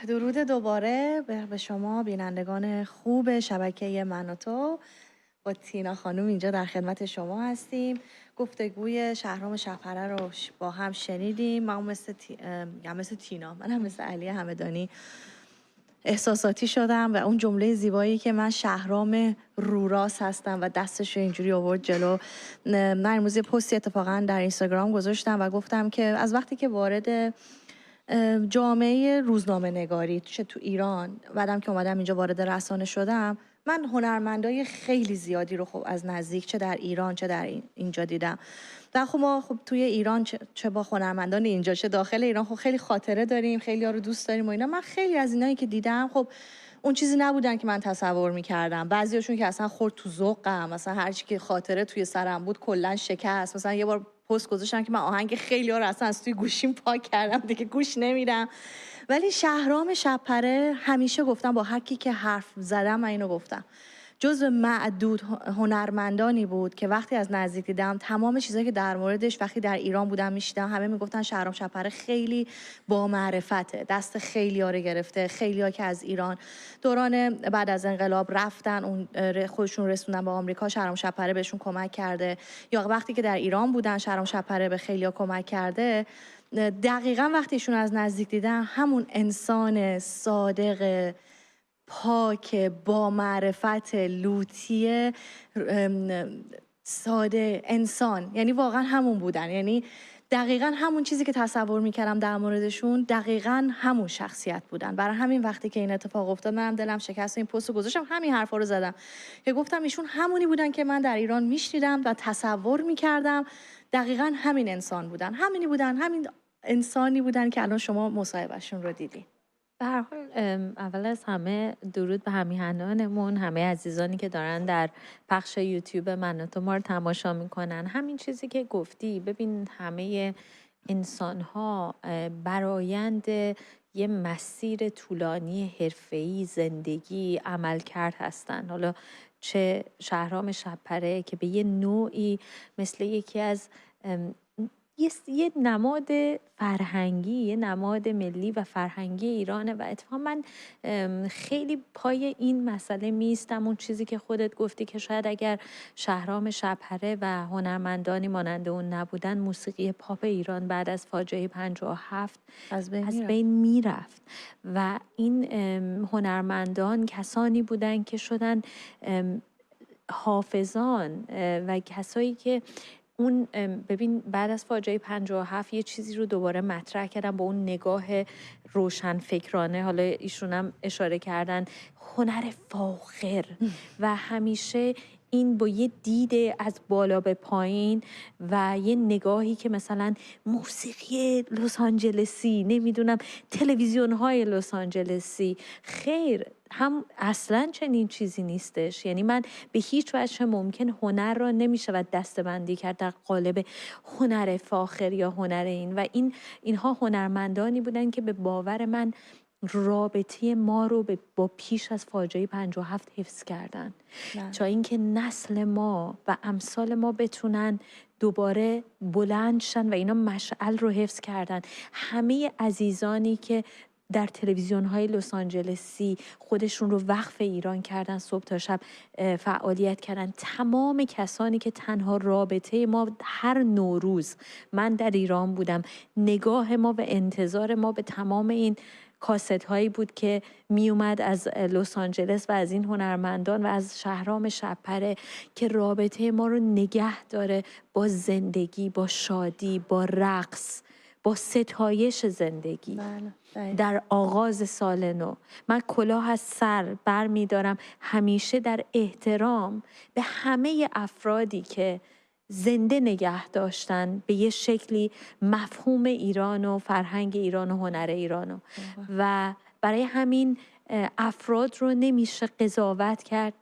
درود دوباره به شما بینندگان خوب شبکه من و تو. با تینا خانم اینجا در خدمت شما هستیم. گفتگوی شهرام شب‌پره رو با هم شنیدیم. من مثل تینا، من هم مثل علی همدانی احساساتی شدم و اون جمله زیبایی که من شهرام روراس هستم و دستش رو اینجوری آورد جلو. من امروز یه پستی اتفاقا در اینستاگرام گذاشتم و گفتم که از وقتی که وارد جامعه روزنامه نگاری چه تو ایران بعدم که اومدم اینجا وارد رسانه شدم، من هنرمندای خیلی زیادی رو خب از نزدیک چه در ایران چه در اینجا دیدم. و خب ما خب توی ایران چه با هنرمندان اینجا چه داخل ایران خب خیلی خاطره داریم، خیلی ها رو دوست داریم و اینا. من خیلی از اینایی که دیدم خب اون چیزی نبودن که من تصور می‌کردم. بعضیاشون که اصلا خورد تو ذوقم، مثلا هر چی که خاطره توی سرم بود کلا شکست. مثلا یه بار پست گذاشتم که من آهنگ خیلی ها رو اصلا از توی گوشیم پاک کردم دیگه گوش نمیدم. ولی شهرام شب‌پره همیشه گفتم، با هر کی که حرف زدم من اینو گفتم، جزو معدود هنرمندانی بود که وقتی از نزدیک دیدم تمام چیزایی که در موردش وقتی در ایران بودم میشیدم همه میگفتن شهرام شب‌پره خیلی با معرفته، دست خیلی‌ها رو گرفته. خیلی‌ها که از ایران دوران بعد از انقلاب رفتن اون خودشون رسوندن به آمریکا، شهرام شب‌پره بهشون کمک کرده، یا وقتی که در ایران بودن شهرام شب‌پره به خیلی‌ها کمک کرده. دقیقاً وقتی ایشون از نزدیک دیدم همون انسان صادق پاک با معرفت لوتی ساده انسان، یعنی واقعا همون بودن، یعنی دقیقاً همون چیزی که تصور میکردم در موردشون دقیقاً همون شخصیت بودن. برای همین وقتی که این اتفاق افتاد منم دلم شکست، این پست رو گذاشتم، همین حرفا رو زدم که گفتم ایشون همونی بودن که من در ایران میشنیدم و تصور میکردم دقیقاً همین انسان بودن، همینی بودن، همین انسانی بودن که الان شما مصاحبهشون رو دیدی. به هر حال اول از همه درود به همیهنانمون، همه عزیزانی که دارن در پخش یوتیوب من و تو ما رو تماشا میکنن. همین چیزی که گفتی، ببین همه انسان ها برایند یه مسیر طولانی حرفه‌ای زندگی عملکرد هستن. حالا چه شهرام شب‌پره که به یه نوعی مثل یکی از یه نماد فرهنگی، یه نماد ملی و فرهنگی ایرانه و اتفاقا من خیلی پای این مسئله میستم. اون چیزی که خودت گفتی که شاید اگر شهرام شب‌پره و هنرمندانی مانند اون نبودن موسیقی پاپ ایران بعد از فاجعه 57 از از بین بین میرفت و این هنرمندان کسانی بودن که شدن حافظان و کسایی که اون ببین بعد از فاجعه 57 یه چیزی رو دوباره مطرح کردن با اون نگاه روشن فکرانه. حالا ایشون هم اشاره کردن هنر فاخر و همیشه این با یه دید از بالا به پایین و یه نگاهی که مثلا موسیقی لس آنجلسی، نمیدونم تلویزیون های لس آنجلسی، خیر، هم اصلا چنین چیزی نیستش. یعنی من به هیچ وجه ممکن هنر را نمیشود دسته‌بندی کرد در قالب هنر فاخر یا هنر این و اینها هنرمندانی بودن که به باور من رابطه ما رو با پیش از فاجعه 57 حفظ کردن، تا اینکه نسل ما و امثال ما بتونن دوباره بلند شن و اینا مشعل رو حفظ کردن. همه عزیزانی که در تلویزیون های لس آنجلسی خودشون رو وقف ایران کردن، صبح تا شب فعالیت کردن، تمام کسانی که تنها رابطه ما هر نوروز من در ایران بودم، نگاه ما و انتظار ما به تمام این کاست هایی بود که می اومد از لس آنجلس و از این هنرمندان و از شهرام شب‌پره که رابطه ما رو نگه داره با زندگی، با شادی، با رقص، با ستایش زندگی. در آغاز سال نو من کلاه از سر بر می دارم همیشه در احترام به همه افرادی که زنده نگه داشتن به یه شکلی مفهوم ایران و فرهنگ ایران و هنر ایرانو و برای همین افراد رو نمیشه قضاوت کرد.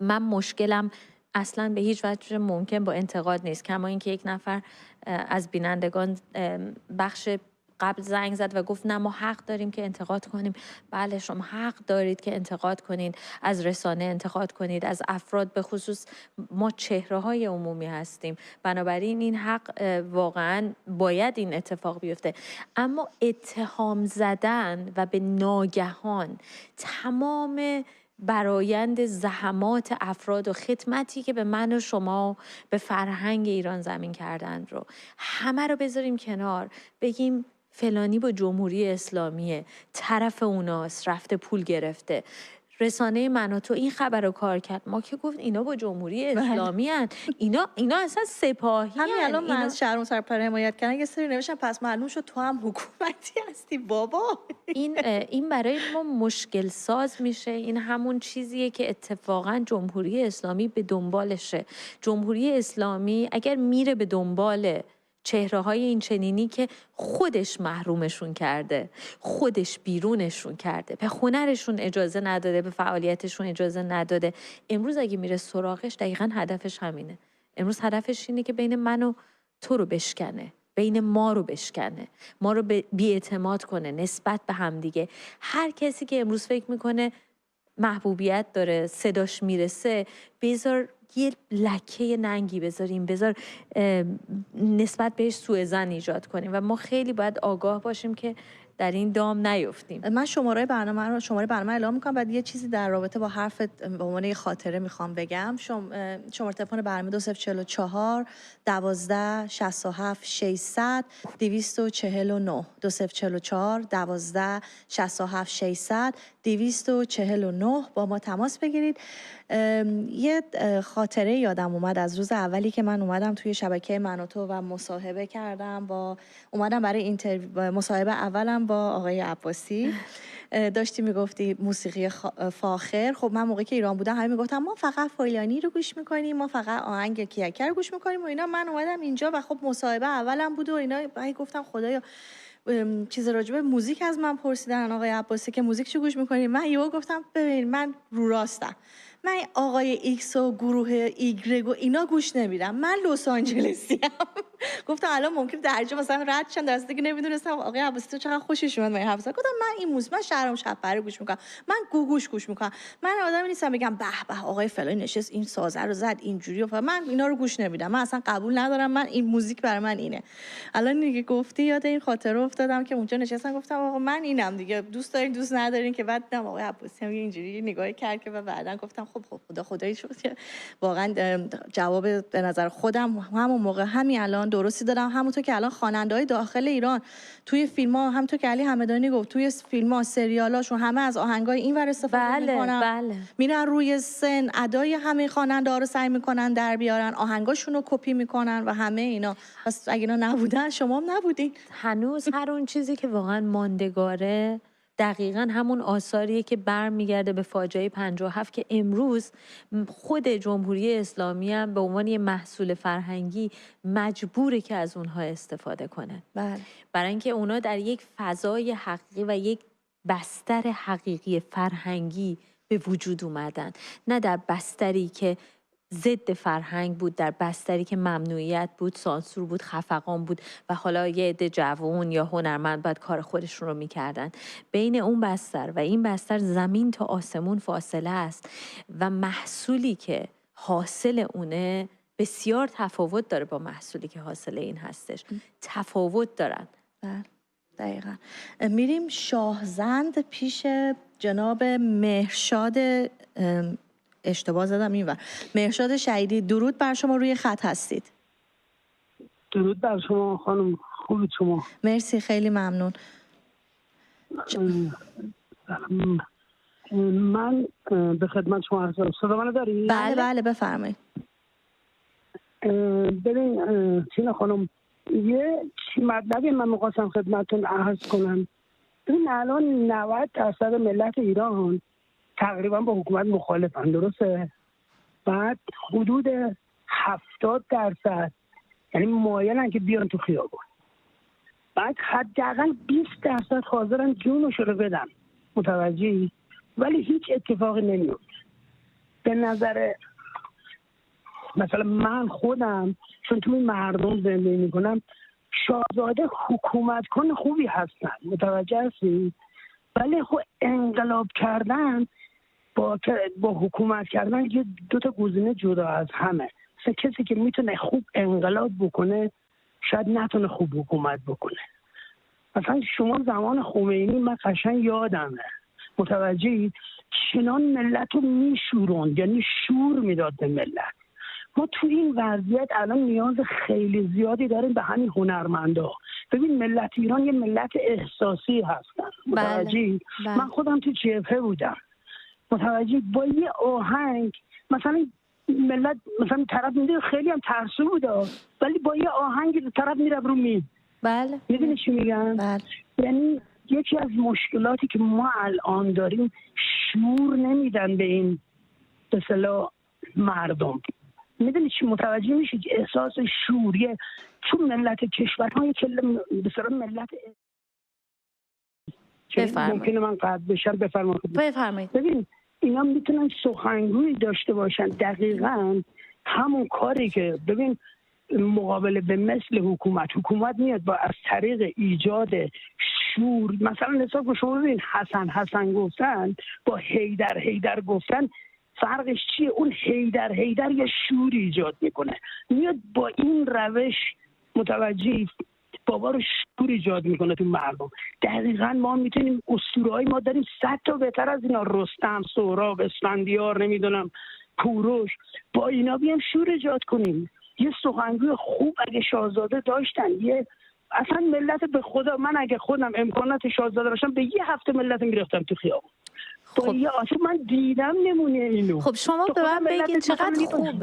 من مشکلم اصلا به هیچ وجه ممکن با انتقاد نیست، کما اینکه یک نفر از بینندگان بخش قبل زنگ زد و گفت نه ما حق داریم که انتقاد کنیم. بله شما حق دارید که انتقاد کنید، از رسانه انتقاد کنید، از افراد، به خصوص ما چهره‌های عمومی هستیم، بنابراین این حق واقعا باید این اتفاق بیفته. اما اتهام زدن و به ناگهان تمام برایند زحمات افراد و خدمتی که به من و شما به فرهنگ ایران زمین کردن رو همه رو بذاریم کنار، بگیم فلانی با جمهوری اسلامیه، طرف اوناست، رفته پول گرفته، رسانه من و تو این خبر رو کار کرد، ما که گفت اینا با جمهوری اسلامی هن. اینا اصلا سپاهی هن. همین الان من از شهرام سرپر حمایت کردن یه سری نوشتن پس معلوم شد تو هم حکومتی هستی بابا. این برای ما مشکل ساز میشه. این همون چیزیه که اتفاقا جمهوری اسلامی به دنبالشه. جمهوری اسلامی اگر میره به دنبال چهره‌های این چنینی که خودش محرومشون کرده، خودش بیرونشون کرده، به هنرشون اجازه نداده، به فعالیتشون اجازه نداده، امروز اگه میره سراغش دقیقاً هدفش همینه. امروز هدفش اینه که بین من و تو رو بشکنه، بین ما رو بشکنه، ما رو بی‌اعتماد کنه نسبت به همدیگه. هر کسی که امروز فکر میکنه محبوبیت داره، صداش میرسه، بذار یه لکه ننگی بذاریم، بذار نسبت بهش سوء ظن ایجاد کنیم و ما خیلی باید آگاه باشیم که در این دام نیفتیم. من شماره برنامه اعلام میکنم، بعد یه چیزی در رابطه با حرفت به عنوان یه خاطره میخوام بگم. شماره تلفن برنامه 2044 12 67 600 249 2044 12 67 600 249 با ما تماس بگیرید. یه خاطره یادم اومد از روز اولی که من اومدم توی شبکه من و تو و مصاحبه کردم اومدم برای مصاحبه اولم با آقای عباسی. داشتی میگفتی موسیقی فاخر. خب من موقعی که ایران بودم همه میگفتم ما فقط فلانی رو گوش میکنیم، ما فقط آهنگ کیکر رو گوش میکنیم و اینا. من اومدم اینجا و خب مصاحبه اولم بود و اینا، بعد گفتم خدایا چیز راجبه موزیک از من پرسیدن آقای عباسی که موزیک چی گوش میکنی. من یهو گفتم ببین من رو راستم، من آقای ایکس و گروه ایگرگ و اینا گوش نمیدم، من لس آنجلسی ام. گفتم الان ممکن درجا مثلا رد شن، در صورتی که نمیدونستم آقای عباسی تو چقدر خوشش میاد من حرف زدم. گفتم من این موزیک، من شهرام شب‌پره گوش میکنم، من گوگوش گوش میکنم، من آدمی نیستم بگم به به آقای فلانی نشست این سازه رو زد اینجوری و من اینا رو گوش نمیدم، من اصلا قبول ندارم، من این موزیک برای من اینه. الان دیگه گفتی یاد این خاطره افتادم که اونجا نشستم گفتم آقا من اینم دیگه، دوست دارین دوست ندارین که. بعد دیدم آقای عباسی هم اینجوری نگاهی کرد که بعدن گفتم خب خدایی شد که واقعا جواب به نظر خودم همون موقع همین الان درستی دادم. همونطور که الان خواننده‌های داخل ایران توی فیلم‌ها، همونطور که علی همدانی گفت توی فیلم‌ها سریالاشون همه از آهنگای اینور استفاده می‌کنن. بله. میرن روی سن ادای همه خواننده‌ها رو سعی می‌کنن در بیارن، آهنگاشون رو کپی می‌کنن و همه اینا. پس اگه اینا نبودن شما هم نبودین. هنوز هر اون چیزی که واقعا ماندگاره دقیقاً همون آثاریه که برمیگرده به فاجعه 57 که امروز خود جمهوری اسلامی هم به عنوان یه محصول فرهنگی مجبوره که از اونها استفاده کنه. بله. برای اینکه اونا در یک فضای حقیقی و یک بستر حقیقی فرهنگی به وجود اومدن، نه در بستری که ضد فرهنگ بود، در بستری که ممنوعیت بود، سانسور بود، خفقان بود و حالا یه عده جوان یا هنرمند بعد کار خودشون رو میکردن. بین اون بستر و این بستر زمین تا آسمون فاصله است و محصولی که حاصل اونه بسیار تفاوت داره با محصولی که حاصل این هستش. تفاوت دارن. دقیقا. میریم شاهزند پیش جناب مهرشاد، اشتباه زدم اینور، مهرشاد شهیدی. درود بر شما، روی خط هستید. درود بر شما خانم، خوبید شما؟ مرسی، خیلی ممنون. من به خدمت شما هستم. صدا منو داری؟ بله بفرمایید. ببین تینا خانم، یه مطلبی من می‌خواستم خدمتتون عرض کنم. ببین الان 90% ملت ایران تقریبا با حکومت مخالفن، درسته؟ بعد حدود 70% یعنی مایلن که بیان تو خیابان. بعد حداقل 20% حاضرن جونشو رو بدن، متوجهی؟ ولی هیچ اتفاقی نمیفته. به نظر مثلا من خودم چون توی مردم زندگی میکنم شاهزاده حکومت کن خوبی هستن، متوجه هستی؟ ولی خب انقلاب کردن با حکومت کردن یه دو تا گزینه جدا از همه. مثلا کسی که میتونه خوب انقلاب بکنه شاید نتونه خوب حکومت بکنه. مثلا شما زمان خمینی من قشنگ یادمه، متوجهی؟ چنان ملت رو میشوروند، یعنی شور میداد به ملت. ما تو این وضعیت الان نیاز خیلی زیادی داریم به همین هنرمندا. ببین ملت ایران یه ملت احساسی هستن، متوجهی؟ بله. من خودم تو جبهه بودم، متوجهی؟ با یه آهنگ مثلا ملت، مثلا طرف میده خیلی هم ترسو بوده ولی با یه آهنگ طرف میره رو می. بله. میدونی چی میگم؟ بله. یعنی یکی از مشکلاتی که ما الان داریم شعور نمیدن به این به اصطلاح مردم. میدونی چی متوجه میشه که احساس شعوریه چون ملت کشورهای که به اصطلاح ملت ممکنه من قطع بشم. بفرمایید. ببین اینا میتونن سخنگویی داشته باشن، دقیقاً همون کاری که ببین مقابله به مثل حکومت میاد با از طریق ایجاد شور. مثلا حساب کن شما ببین حسن گفتن با هیدر گفتن فرقش چیه؟ اون هیدر یه شور ایجاد میکنه، میاد با این روش متوجهی بابا رو شور ایجاد میکنه تو مردم. دقیقاً ما میتونیم اسطوره‌های ما داریم 100 تا بهتر از اینا، رستم، سهراب، اسفندیار، نمیدونم کوروش، با اینا بیام شور ایجاد کنیم. یه سخنگوی خوب اگه شاهزاده داشتن، یه اصلا ملت به خدا من اگه خودم امکانات شاهزاده داشتم به یه هفته ملت میرفتم تو خیابون. خب من دیدم نمونه اینو. خب شما به من بگین چقدر خوب،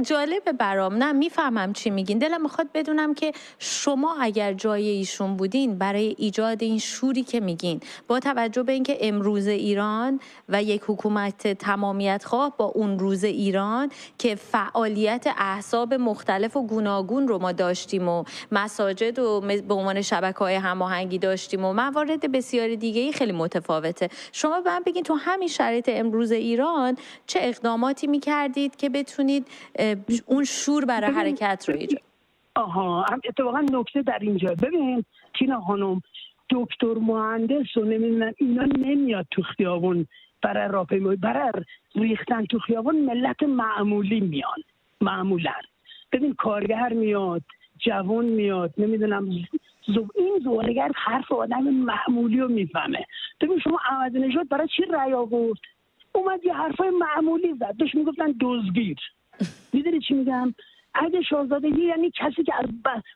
جالبه برام. نه میفهمم چی میگین، دلم میخواد بدونم که شما اگر جای ایشون بودین برای ایجاد این شوری که میگین، با توجه به اینکه امروز ایران و یک حکومت تمامیت خواه با اون روز ایران که فعالیت احزاب مختلف و گوناگون رو ما داشتیم و مساجد و به عنوان شبکه‌های هماهنگی داشتیم و موارد بسیاری دیگه‌ای خیلی متفاوته، شما به من بگین تو همین شرایط امروز ایران چه اقداماتی میکردید که بتونید اون شور برای حرکت رو ایجاد؟ اتفاقا نکته در اینجا. ببین تینا خانم، دکتر مهندس و نمیدونم اینا نمیاد تو خیابون برای راهپیمایی، برای ریختن تو خیابون ملت معمولی میان. معمولا ببین کارگر میاد، جوان میاد، نمیدونم این زورگر حرف آدم معمولی رو میفهمه. ببین شما احمدی‌نژاد برای چی رأی آورد؟ اومد یه حرفای معمولی زد، بهش میگفتن دزدگیر. میدونی چی میگم؟ اگه شاهزادگی یعنی کسی که از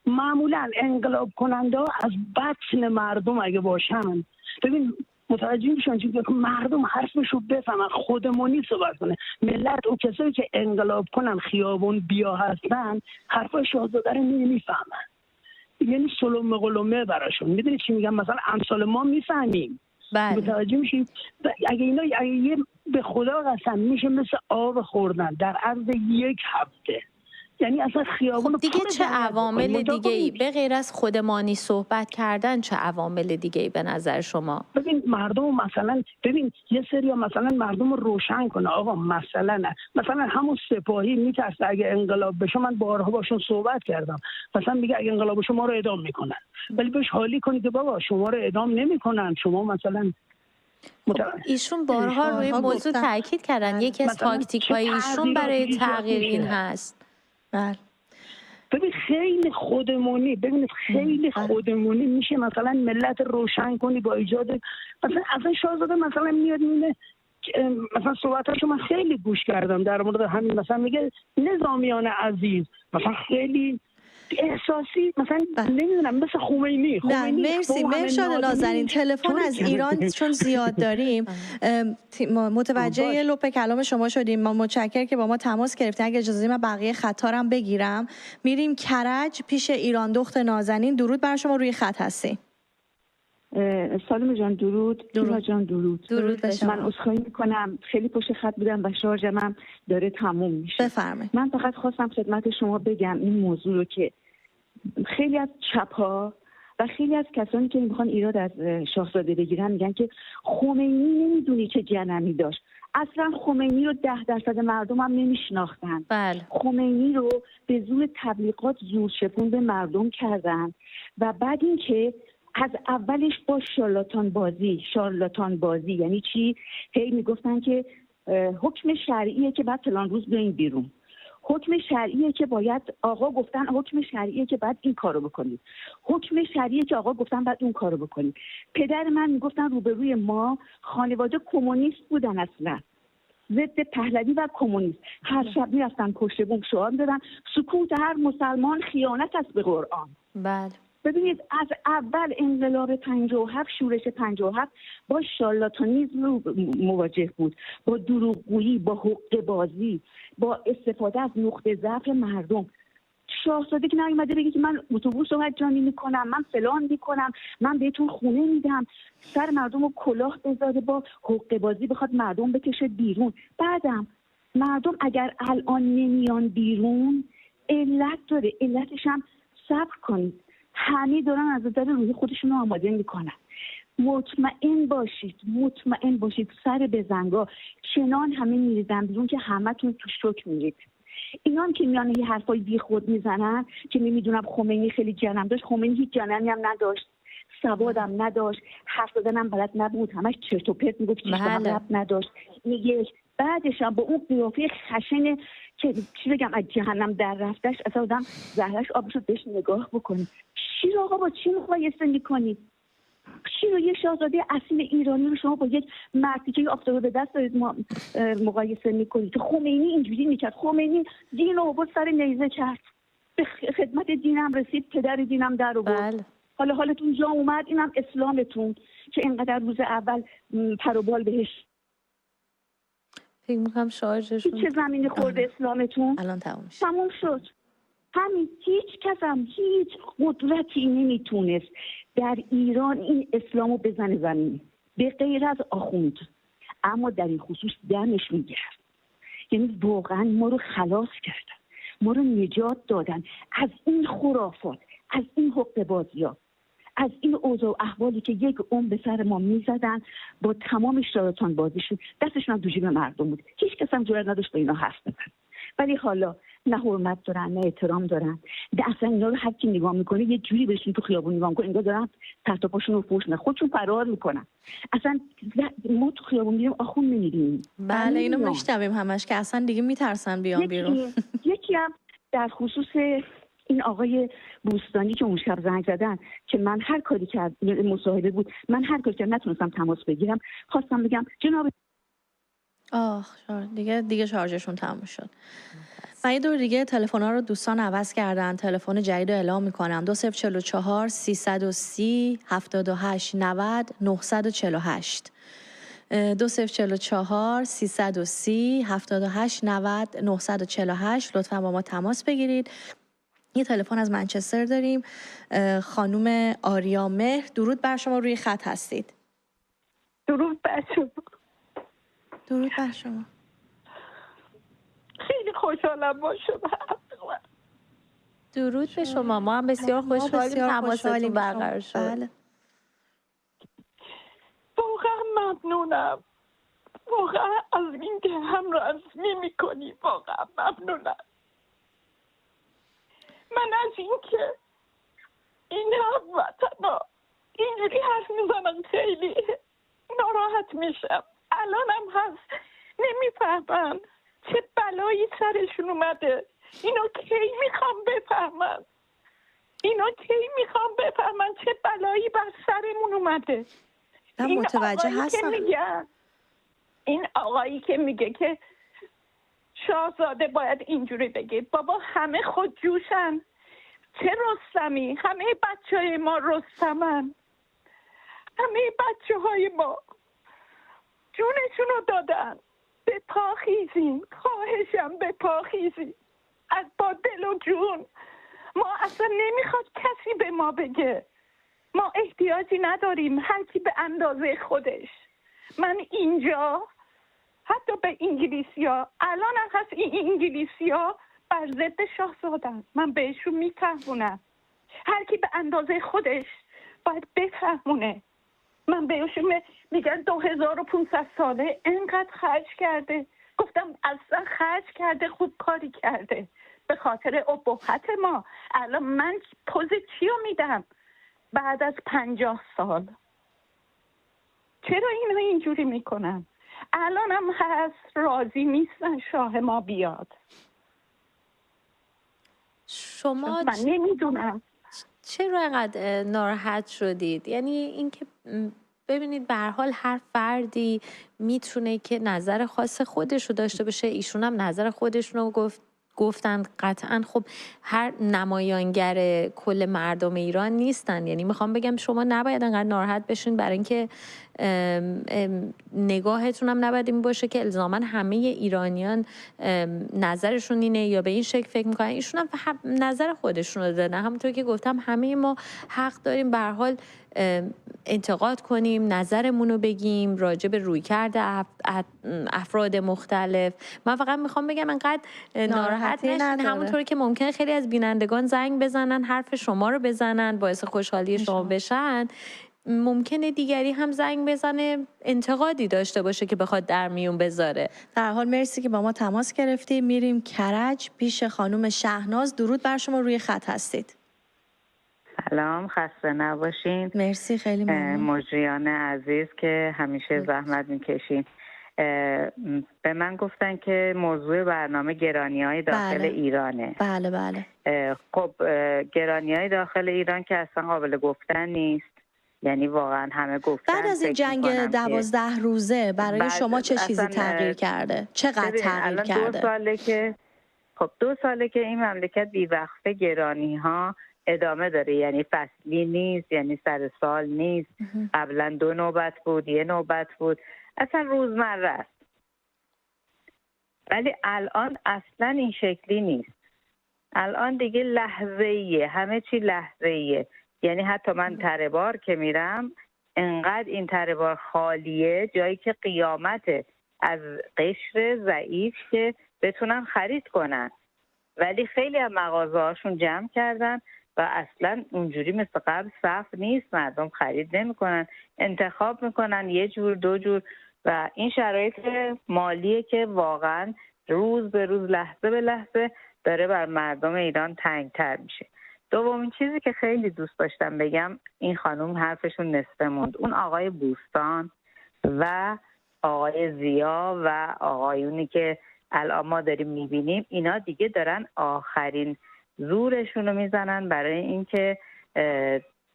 معمولا انقلاب کننده از بطن مردم اگه باشن، ببین متوجه میشن که مردم حرفشو بفهمن، خودمونی صحبت کنه. ملت و کسایی که انقلاب کنن خیابون بیا هستن حرفای شاهزاده رو نمیفهمن، یعنی سلم قلمه براشون. میدونی چی میگم؟ مثلا امثال ما میفهمیم. بله. متوجه میشیم اگه اینا اگه به خدا قسم میشه مثل آب خوردن در عرض یک هفته. یعنی اصلا خیابون خب دیگه چه عوامل دیگه‌ای به غیر از خودمانی صحبت کردن، چه عوامل دیگه‌ای به نظر شما؟ ببین مردم مثلا یه سری مثلا مردم رو روشن کنه. آقا مثلا همون سپاهی میترسه اگه انقلاب بشه، من بارها باشون صحبت کردم، مثلا میگه اگه انقلاب بشه ما رو اعدام میکنن، ولی بهش حالی کنید که بابا شما رو اعدام نمیکنن، شما مثلا ایشون بارها روی موضوع تاکید کردن یکی از تاکتیک‌های ایشون برای تغییر این هست. بله. ببین خیلی خودمونی میشه مثلا ملت روشن کنی با ایجاد مثلا شاهزاده مثلا میاد میونه مثلا صحبتاشو من خیلی گوش کردم در مورد همین، مثلا میگه نظامیان عزیز، مثلا خیلی احساسی، مثلا نمیدونم مثل خمینی. نه مرسی مرشاد نازنین، تلفن از ایران چون زیاد داریم متوجه لپ کلام شما شدیم. ما متشکرم که با ما تماس گرفتین. اگه اجازه من بقیه خطارم بگیرم، میریم کرج پیش ایران دخت نازنین. درود بر شما، روی خط هستی. سالم جان درود. جان درود به شما. من عذرخواهی میکنم خیلی پشت خط بودم و شارژم هم داره تموم میشه. بفرمایید. من فقط خواستم خدمت شما بگم این موضوع رو که خیلی از چپ‌ها و خیلی از کسانی که میخوان ایراد از شاهزاده بگیرن میگن که خمینی نمیدونی چه جنمی داشت. اصلا خمینی رو 10% مردم هم نمیشناختن. بله. خمینی رو به زور تبلیغات زورشپون به مردم کردن و بعد اینکه از اولش با شارلاتان بازی یعنی چی؟ هی میگفتن که حکم شرعیه که بعد فلان روز بیاین بیرون، حکم شرعیه که باید آقا گفتن حکم شرعیه که بعد این کارو بکنید، حکم شرعیه که آقا گفتن بعد اون کارو بکنید. پدر من میگفتن روبروی ما خانواده کمونیست بودن، اصلا ضد پهلوی و کمونیست. هر شب میرفتن پشت بوم شعار میدادن سکوت هر مسلمان خیانت است به قرآن. بله. ببینید از اول انقلاب 57 شورش 57 با شارلاتانیسم مواجه بود، با دروغگویی، با حقه بازی، با استفاده از نقطه ضعف مردم. شاهزاده که نیومده بگه که من اتوبوس رو مجانی میکنم، من فلان میکنم، من بهتون خونه میدم، سر مردم رو کلاه بذاره با حقه بازی بخواد مردم بکشه بیرون. بعدم مردم اگر الان نمیان بیرون علت داره، علتش هم صبر کنید، همه دارن از نظر روحی خودشون رو آماده میکنن. مطمئن باشید سر بزنگاه چنان همه میریزن بیرون که همتون تو شوک میرید. اینان که میان یه حرفای بی خود میزنن که نمیدونم خمینی خیلی جنم داشت، خمینی هیچ جنمی هم نداشت، سوادم نداشت، حرف زدنم بلد نبود، همش چرت و پرت میگفت، چیز رب نداشت. میگه بعدش هم با اون قیافه خشن که چی بگم از جهنم در رفتش، اصلا آدم زهرش آبشو بهش نگاه بکنی. چی رو آقا با چی مقایسه میکنید؟ چی رو یه شاهزاده اصیل ایرانی رو شما با یک مردی که آفتابه به دست دارید مقایسه میکنید؟ خمینی اینجوری میکرد، خمینی دین رو آورد سر نیزه کرد، به خدمت دینم رسید، پدر دینم در آورد. بله. حالا حالتون جا اومد، اینم اسلامتون که اینقدر روز اول پر و بال بهش فکر میکنم شارژشون چه زمینی خورده اسلامتون؟ الان تموم شد. تموم شد. همین، هیچ کس هم هیچ قدرتی نمیتونست در ایران این اسلامو بزنه زمین به غیر از آخوند. اما در این خصوص دمش میگرد، یعنی واقعا ما رو خلاص کردن، ما رو نجات دادن از این خرافات، از این حقه بازی‌ها، از این اوضاع و احوالی که یک عمر به سر ما میزدن با تمام شارلاتان بازیشون. دستشون هم تو جیب مردم بود، هیچ کس هم جرئت نداشت با اینا حرف بزنه. ولی حالا نه حرمت دارن نه احترام دارن. اصلا اینا رو هر کی نگاه میکنه یه جوری بهشون تو خیابون نگاه میکنه انگار دارن تحت پاشون رو فوش میدن، خودشون فرار میکنن. اصلا ما تو خیابون میریم آخون نمیبینیم. بله اینو میشنویم همش که اصلا دیگه میترسن بیان بیرون. یکی هم در خصوص این آقای بوستانی که اون شب زنگ زدن که من هر کاری کرد، مصاحبه بود، من هر کاری کردم نتونستم تماس بگیرم، خواستم بگم جناب دیگه شارژشون تموم شد. من یه دور دیگه تلفن‌ها رو دوستان عوض کردن، تلفن جدید رو اعلام می‌کنم. 2044 330 78 90 948 2044 330 78 90 948. لطفاً با ما تماس بگیرید. یه تلفن از منچستر داریم، خانم آریا مهر. درود بر شما، روی خط هستید. درود بر شما. درود بر شما. خیلی خوشحالم با شما. درود به شما، ما هم بسیار خوشحالیم تماستون برقرار شد. بله. واقعا ممنونم، واقعا از اینکه همراهی میکنی، واقعا ممنونم. من از اینکه این هموطنا اینجوری حرف میزنن خیلی ناراحت میشم. الانم هست نمیفهمن چه بلایی سرشون اومده. اینا کی میخوام بفهمن چه بلایی بر سرمون اومده. من متوجه هستم. این آقایی که میگه که شاهزاده باید اینجوری بگه، بابا همه خود جوشن، چه رستمی، همه بچه ما رستمن، همه بچه های ما جونشون رو دادن. به پا خیزین، خواهشم به پا خیزین، از با دل و جون. ما اصلا نمیخواد کسی به ما بگه، ما احتیاجی نداریم، هر کی به اندازه خودش. من اینجا حتی به انگلیسیا، الان هم هست این انگلیسیا بر ضد شاهزادن، من بهشون میفهمونم. هر کی به اندازه خودش باید بفهمونه. من بهشون میگن 2500 ساله اینقدر خرج کرده. گفتم اصلا خرج کرده، خوب کاری کرده به خاطر ابهت ما. الان من پوز چی رو میدم بعد از 50 سال؟ چرا اینو اینجوری میکنن؟ الان هم هست راضی نیستن شاه ما بیاد. شما من نمیدونم چرا اینقدر ناراحت شدید؟ یعنی اینکه ببینید به هر حال هر فردی میتونه که نظر خاص خودش رو داشته باشه. ایشون هم نظر خودشون رو گفتن. قطعا خب هر نمایانگر کل مردم ایران نیستن. یعنی میخوام بگم شما نباید انقدر ناراحت بشین برای اینکه نگاهتون هم نباید این باشه که الزاما همه ایرانیان نظرشون اینه یا به این شکل فکر میکنن. ایشون هم نظر خودشون رو دادن. همونطور که گفتم همه ما حق داریم به هر حال انتقاد کنیم، نظرمون رو بگیم راجع به رویکرد افراد مختلف. من فقط میخوام بگم انقدر ناراحت نشین. همونطور که ممکنه خیلی از بینندگان زنگ بزنن حرف شما رو بزنن باعث خوشحالی شما بشن، ممکنه دیگری هم زنگ بزنه انتقادی داشته باشه که بخواد در میون بذاره. در حال مرسی که با ما تماس گرفتیم. میریم کرج پیش خانم شهناز. درود بر شما، روی خط هستید. سلام، خسته نباشین. مرسی، خیلی ممنون. مجریان عزیز که همیشه زحمت میکشین. به من گفتن که موضوع برنامه گرانی‌های داخل ایرانه. بله بله. خب گرانی‌های داخل ایران که اصلا قابل گفتن نیست. یعنی واقعا همه گفتن. بعد از این جنگ 12 روزه برای شما چه چیزی تغییر کرده؟ چقدر تغییر کرده؟ 2 ساله که این مملکت بی‌وقفه گرانی‌ها ادامه داره. یعنی فصلی نیست، یعنی سر سال نیست. قبلا 2 نوبت بود، 1 نوبت بود، اصلا روزمره است. ولی الان اصلا این شکلی نیست. الان دیگه لحظه‌ایه، همه چی لحظه‌ایه. یعنی حتی من تره بار که میرم انقدر این تره بار خالیه، جایی که قیامته از قشر ضعیف که بتونن خرید کنن. ولی خیلی از مغازه‌هاشون جمع کردن و اصلا اونجوری مثل قبل صف نیست. مردم خرید نمی‌کنن، انتخاب میکنن 1 جور 2 جور. و این شرایط مالیه که واقعا روز به روز لحظه به لحظه داره بر مردم ایران تنگ‌تر میشه. دومین چیزی که خیلی دوست داشتم بگم، این خانم حرفشون نصفه موند. اون آقای بوستان و آقای زیا و آقایونی که الان ما داریم میبینیم، اینا دیگه دارن آخرین زورشون رو میزنن برای اینکه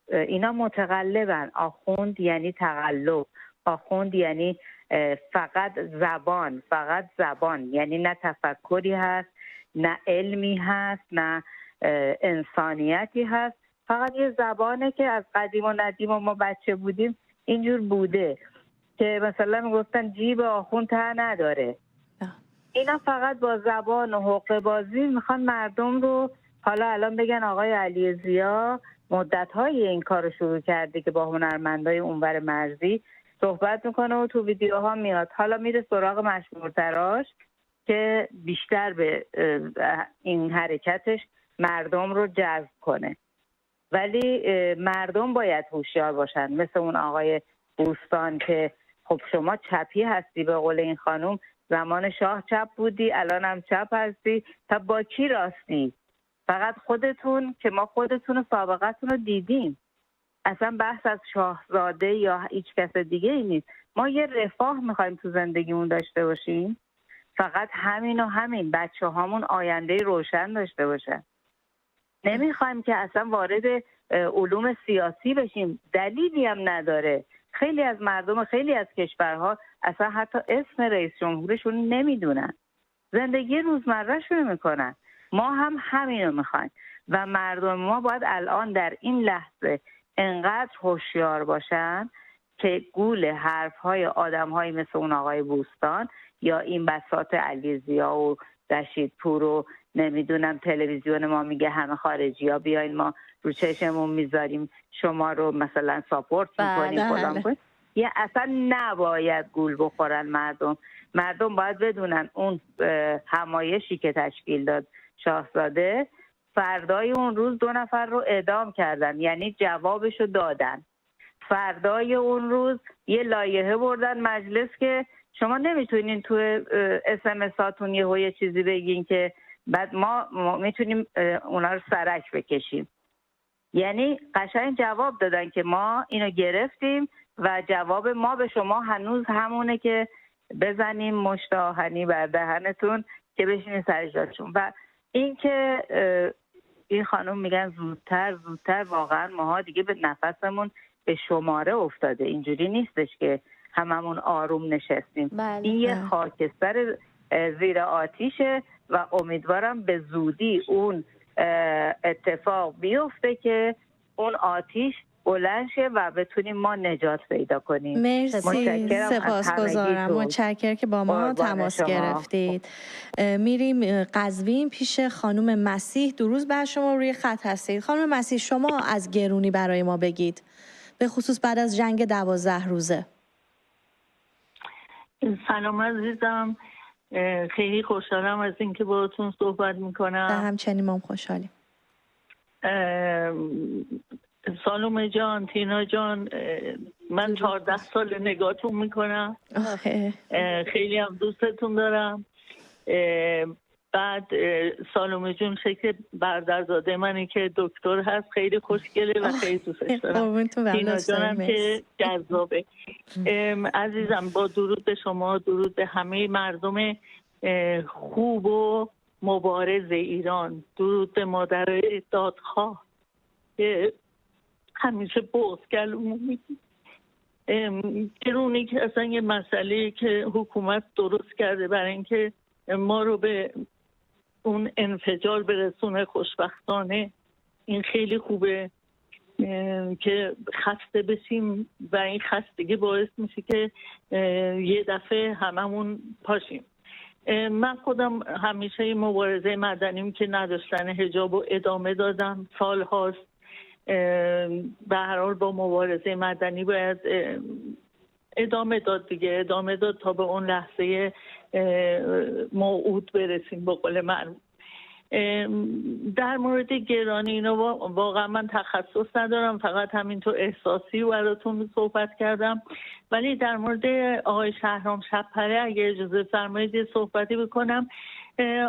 اینا متقلبن. آخوند یعنی تقلب، آخوند یعنی فقط زبان، یعنی نه تفکری هست، نه علمی هست، نه انسانیتی هست. فقط یه زبانه که از قدیم و ندیم و ما بچه بودیم اینجور بوده که مثلا میگفتن جیب آخوند ته نداره. اینا فقط با زبان و حقه بازی میخوان مردم رو، حالا الان بگن آقای علی ضیا مدت‌های این کار رو شروع کرده که با هنرمندای اونور مرزی صحبت میکنه و تو ویدیوها میاد. حالا میره سراغ مشهورتراش که بیشتر به این حرکتش مردم رو جذب کنه. ولی مردم باید هوشیار باشن، مثل اون آقای بوستان که خب شما چپی هستی، به قول این خانم زمان شاه چپ بودی، الان هم چپ هستی، تا با کی راستی؟ فقط خودتون، که ما خودتون و سابقتون رو دیدیم. اصلا بحث از شاهزاده یا هیچ کس دیگه ای نیست. ما یه رفاه میخوایم تو زندگیمون داشته باشیم، فقط همین و همین. بچه هامون آینده روشن داشته باشن. نمیخوایم که اصلا وارد علوم سیاسی بشیم، دلیلی هم نداره. خیلی از مردم خیلی از کشورها اصلا حتی اسم رئیس جمهورشون نمیدونن، زندگی روزمرهشون میکنن. ما هم همینو میخوایم و مردم ما باید الان در این لحظه انقدر هوشیار باشن که گول حرفهای آدمهایی مثل اون آقای بوستان یا این بساط علی ضیا و رشید پور و نمیدونم تلویزیون ما میگه همه خارجی ها بیاین ما رو چشمون میذاریم شما رو مثلا ساپورت میکنیم فلان کنیم. یه اصلا نباید گول بخورن مردم باید بدونن اون همایشی که تشکیل داد شاهزاده، فردای اون روز 2 نفر رو اعدام کردن، یعنی جوابشو دادن. فردای اون روز یه لایحه بردن مجلس که شما نمیتونین تو SMS-هاتون یه چیزی بگین که بعد ما میتونیم اونا رو سرک بکشیم. یعنی قشنگ جواب دادن که ما اینو گرفتیم و جواب ما به شما هنوز همونه که بزنیم مشت آهنی بر دهنتون که بشینین سر جاتون. و این که این خانم میگن زودتر واقعا ماها دیگه به نفسمون به شماره افتاده. اینجوری نیستش که هممون آروم نشستیم. بله. این یه خاکستر زیر آتیشه و امیدوارم به زودی اون اتفاق بیفته که اون آتیش بلند شه و بتونیم ما نجات پیدا کنیم. مرسی، سپاسگزارم. متشکرم که با ما تماس گرفتید. میریم قزوین پیش خانم مسیح. درود بر شما، روی خط هستید. خانم مسیح، شما از گرونی برای ما بگید، به خصوص بعد از جنگ 12 روزه. سلام عزیزم، خیلی خوشحالم از اینکه باهاتون صحبت میکنم. همچنین ما خوشحالیم. سالومه جان، تینا جان، من 14 سال نگاهتون میکنم. خیلی هم دوستتون دارم. بعد سالومه جون شکل برادرزاده منی که دکتر هست، خیلی خوشگله و خیلی دوستش دارم. تینا جانم که جذابه. عزیزم، با درود به شما، درود به همه مردم خوب و مبارز ایران، درود به مادر دادخواه که همیشه بغض گلومو میدید. گرونی که اصلا یه مسئله که حکومت درست کرده برای اینکه ما رو به اون انفجار برسونه خوشبختانه. این خیلی خوبه که خسته بشیم و این خستگی باعث میشه که یه دفعه هممون پاشیم. من خودم همیشه مبارزه مدنیم که نداشتن حجاب رو ادامه دادم، سال هاست. به هر حال با مبارزه مدنی باید ادامه داد دیگه، ادامه داد تا به اون لحظه موعود برسیم به قول معروف. در مورد گرانی اینا واقعا من تخصص ندارم، فقط همینطور احساسی براتون صحبت کردم. ولی در مورد آقای شهرام شب‌پره اگه اجازه فرمایید یه صحبتی بکنم.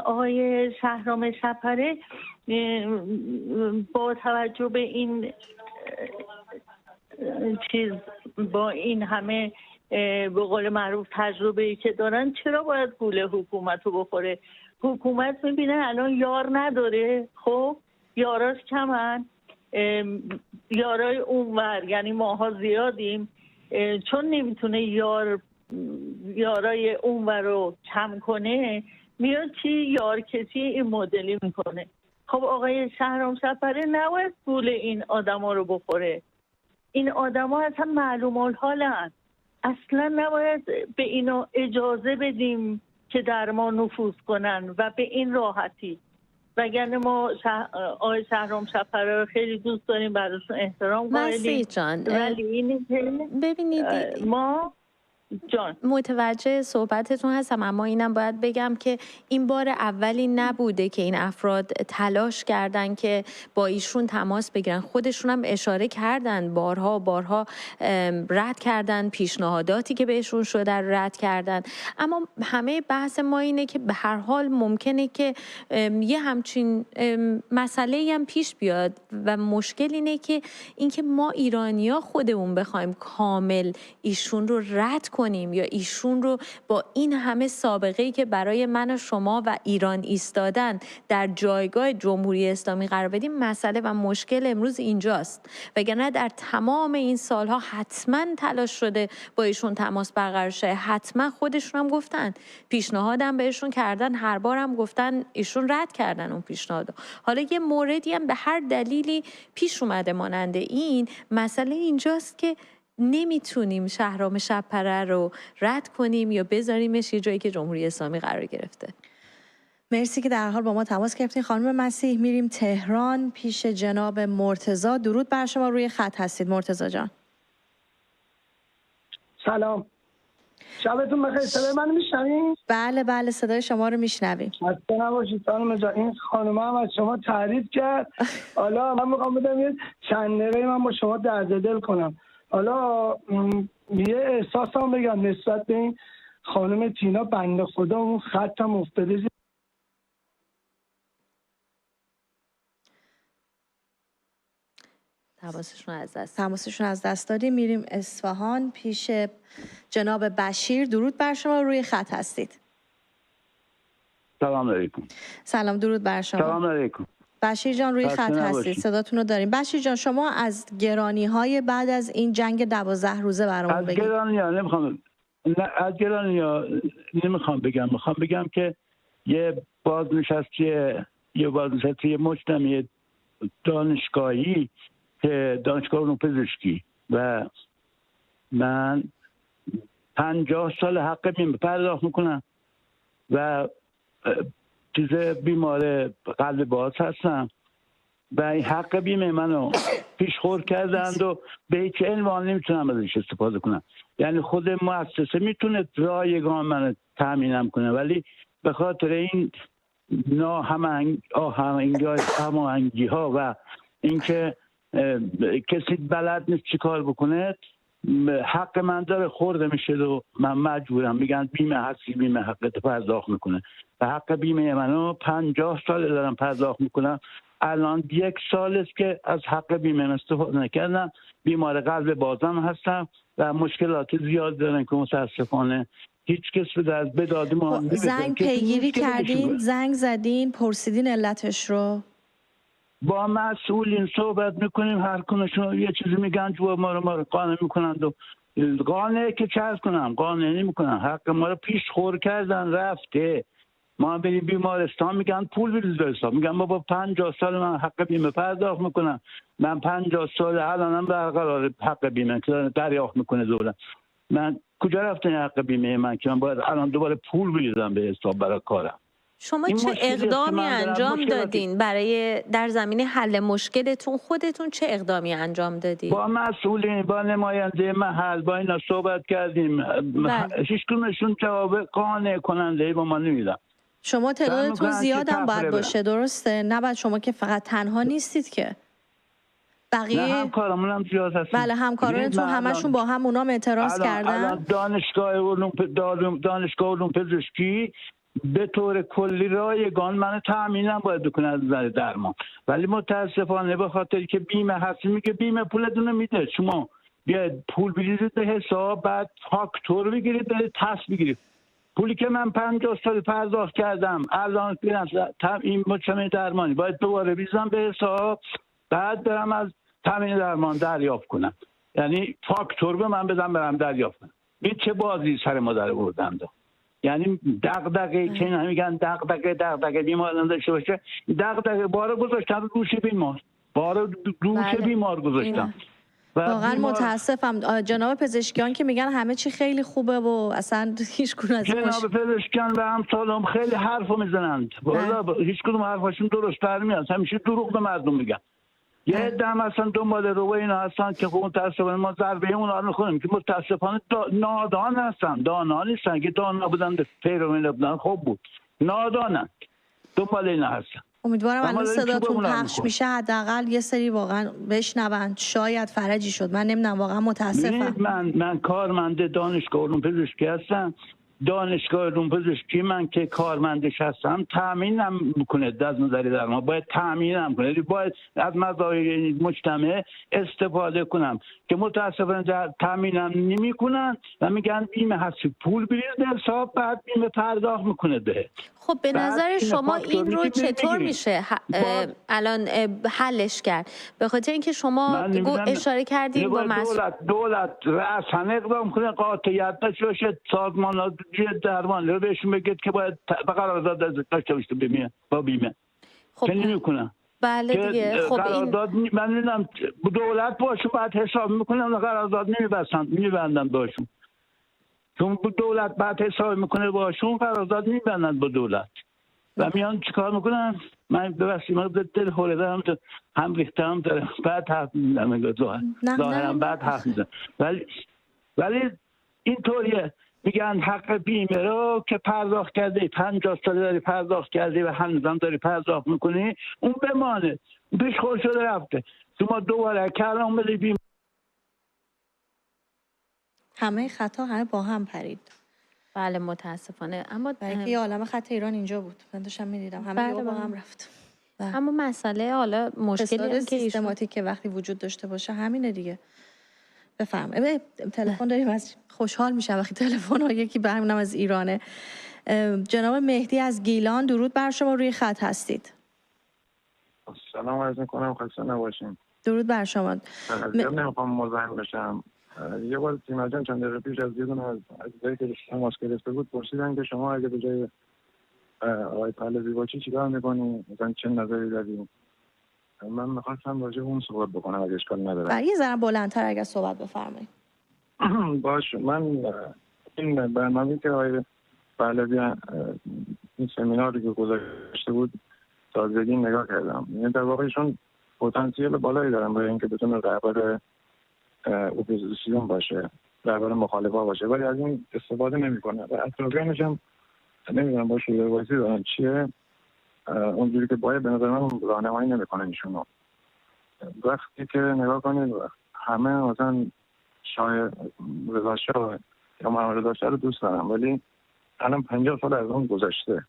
آقای شهرام شب‌پره با توجه به این چیز، با این همه به قول معروف تجربه‌ای که دارن، چرا باید گول حکومت رو بخوره؟ حکومت میبینه الان یار نداره، خب یاراش کمن، یارای اونور یعنی ماها زیادیم، چون نمیتونه یارای اونور رو کم کنه، میاد چی یار کسی این مدلی میکنه. خب آقای شهرام شب‌پره نباید گول این آدما رو بخوره. این آدما اصلا معلوم الحالن، اصلا نباید به اینا اجازه بدیم که در ما نفوذ کنن و به این راحتی. وگرنه ما آقای شهرام شب‌پره رو خیلی دوست داریم، براشون احترام قائلیم. مسیح جان، ولی اینی که ببینید ما جان متوجه صحبتتون هستم، اما اینم باید بگم که این بار اولی نبوده که این افراد تلاش کردن که با ایشون تماس بگیرن. خودشون هم اشاره کردن، بارها رد کردن، پیشنهاداتی که بهشون شده رد کردن. اما همه بحث ما اینه که به هر حال ممکنه که یه همچین مسئله هم پیش بیاد و مشکل اینه که اینکه ما ایرانی‌ها خودمون بخوایم کامل ایشون رو رد کنیم یا ایشون رو با این همه سابقه‌ای که برای من و شما و ایران ایستادن در جایگاه جمهوری اسلامی قرار بدیم. مسئله و مشکل امروز اینجاست، وگرنه در تمام این سالها حتما تلاش شده با ایشون تماس برقرار شه، حتما خودشون هم گفتن، پیشنهادم بهشون کردن، هر بارم گفتن، ایشون رد کردن اون پیشنهادو. حالا یه موردی هم به هر دلیلی پیش اومده مانند این مسئله اینجاست که نمیتونیم شهرام شب‌پره رو رد کنیم یا بذاریمش یه جایی که جمهوری اسلامی قرار گرفته. مرسی که در حال با ما تماس گرفتین خانم مسیح. میریم تهران پیش جناب مرتضی. درود بر شما، روی خط هستید مرتضی جان. سلام، شبتون بخیر. صدای منو میشنوین؟ بله صدای شما رو میشنویم. خسته نباشید خانم جان. این خانم هم از شما تعریف کرد. حالا من میخوام بدم یه چند دقیقه من با شما درد دل کنم. حالا یه احساس هم بگم نسبت به این خانم تینا بنده خدا، اون خط هم افتاده تماسشون از دست دادیم. میریم اصفهان پیش جناب بشیر. درود بر شما، روی خط هستید. سلام علیکم. سلام، درود بر شما. سلام علیکم. بشیر جان روی خط هستید، صداتون رو داریم. بشیر جان شما از گرانی‌های بعد از این جنگ 12 روزه برامون بگید. از گرانی‌ها نمیخوام بگم، میخوام بگم که یه بازنشستی مجتمع دانشگاهی که دانشگاه علوم پزشکی و من 50 سال حق بیمه پرداخت میکنم و بیمار قلب باز هستم و این حق بیمه منو پیشخور کردند و به هیچ عنوان نمیتونم ازش استفاده کنم. یعنی خود مؤسسه میتونه رایگان منو تامینم کنه، ولی به خاطر این هماهنگی ها و اینکه کسی بلد نیست چی کار بکنه، حق من داره خورده میشه و من مجبورم. میگن بیمه هستی، بیمه حقت پرداخت میکنه و حق بیمه منو 50 سال دارم پرداخت میکنم. الان 1 سال است که از حق بیمه استفاده نکردم. بیمار قلب بازم هستم و مشکلات زیاد دارن که متاسفانه هیچ کس به داد ما زنگ پیگیری کردین؟ زنگ زدین؟ پرسیدین علتش رو؟ با مسئولین صحبت میکنیم، هر کنشون یه چیزی میگن جواب ما رو قانع میکنند و قانع که چه کنم، قانع نمیکنن. حق ما رو پیش خور کردن رفته. ما بریم بیمارستان میگن پول بریز به حساب. میگن ما با 50 سال من حق بیمه پرداخت میکنم، من 50 سال الانم برقرار حق بیمه که دریافت میکنه دولت. من کجا رفتن حق بیمه من که من باید الان دوباره پول بریزم به حساب برای کارم؟ شما چه اقدامی انجام دادین برای در زمینه حل مشکلتون؟ خودتون چه اقدامی انجام دادین؟ با مسئولین، با نماینده محل، با اینا صحبت کردیم. هیچ کدومشون جواب قانع کننده با ما نمیدن. شما تعدادتون زیادم باید باشه، درسته؟ نباید شما که فقط تنها نیستید که بقیه نه، همکارامون هم زیاد هستن. بله، همکارانتون همشون با هم اونام اعتراض کردن. الان دانشگاه علوم پزشکی به طور کلی رایگان من تامینم باید بکنه از نظر درمان، ولی متاسفانه به خاطر که بیمه هست میگه بیمه پولتون رو میده، شما بیاید پول بریزید به حساب، بعد فاکتور بگیرید برید تست بگیرید. پولی که من 50 سال پرداخت کردم الان این مجتمع درمانی باید دوباره بریزم به حساب، بعد برم از تامین درمان دریافت کنم. یعنی فاکتور به من بدم برم دریافت کنم. این چه بازی سر ما در آوردن دو. یعنی دغدغه که میگن دغدغه بیمار نداشته باشه، دغدغه بارو گذاشتن روش بیمار، بیمار گذاشتن. واقعا متاسفم. جناب پزشکیان که میگن همه چی خیلی خوبه و اصلا هیچ کدوم از جناب پزشکیان و همسالم خیلی حرفو میزنند، والا هیچ کدوم حرفاشون درست در میاد، همیشه دروغ به مردم میگن. یه عده هم اصلا دنبال رو اینا هستن که خب متاسفانه ما ضربه اونا رو میخوریم که متاسفانه نادان هستن، دانا نیستن. که دانا بودن پیرو بودن خوب بود، نادانن، دنبال اینا هستن. امیدوارم الان صداتون پخش میشه، حداقل یه سری واقعا بشنون، شاید فرجی شد. من نمیدونم، واقعا متاسفم. من کارمند دانشگاه علوم پزشکی هستم. دانشگاه علوم پزشکی من که کارمندش هستم تامینم میکنه، از نظر درمان باید تامینم کنه، باید از مزایای مجتمع استفاده کنم که متاسفانه تامینم نمیکنن و میگن بیمه هستی، پول بریز به حساب، بعد بیمه پرداخت میکنه به. خب به نظر شما این رو چطور میشه الان حلش کرد؟ به خاطر اینکه شما اشاره کردین با دولت رأساً اقدام کنه، قاطعیت داشته باشه، سازمانات درمان رو بهشون بگید که باید قرارداد داشته باشه با بیمه. خب که نمیکنن. بله دیگه. خب قرارداد من میدونم دولت باشون بعد حساب میکنن و قرارداد میبندن باشون، چون دولت بعد حساب میکنه باشون، قرارداد میبندن با دولت و میان چیکار میکنن؟ من ببخشید من دل خوره دارم، هم ریخته هم دارم، بعد حرف میزنم ظاهرم بعد حرف میزنم، ولی اینطوریه. میگن حق بیمه رو که پرداخت کرده 50 سال داری پرداخت کرده و هنوزم داری پرداخت میکنی، اون بمانه، پیش خور شده رفته. شما دوباره کردم اومدی بیمه همه خطا همه با هم پرید. بله متاسفانه. اما یه عالم خط ایران اینجا بود، من داشتم می‌دیدم همه با هم رفت. اما مسئله حالا مشکلی هم که سیستماتیک که وقتی وجود داشته باشه همینه دیگه. بفرمایید. تلفن داریم، از خوشحال میشم وقتی تلفن ها یکی برمونم از ایرانه. جناب مهدی از گیلان، درود بر شما، روی خط هستید. سلام عرض میکنم، خسته نباشین. درود بر شما. نمیخوام مزاحم بشم. یه بار تیم‌ها جان چند دقیقه پیش از یه دونه از عزیزایی که تماس گرفته بود پرسیدن که شما اگه به جای آقای پهلوی باشی چیکار می‌کنی؟ مثلا چه نظری داری؟ من می‌خواستم راجع به اون صحبت بکنم اگه اشکال نداره. یه ذره بلندتر اگه صحبت بفرمایید. باشه. من این برنامه‌ای که آقای پهلوی این سمیناری که گذاشته بود تازگی نگاه کردم. یعنی در واقع ایشون پتانسیل بالایی دارن برای اینکه بتونه رهبر اپوزیسیون باشه، رهبر مخالفا باشه، ولی از این استفاده نمیکنه و اطرافیانش هم نمیدونم با شایع‌بازی دارن چیه، اونجوری که باید به نظر من راهنمایی نمیکنن ایشونو. وقتی که نگاه کنید همه مثلا رضا شاه یا محمد رضا شاه رو دوست دارم، ولی الان 50 سال از اون گذشته،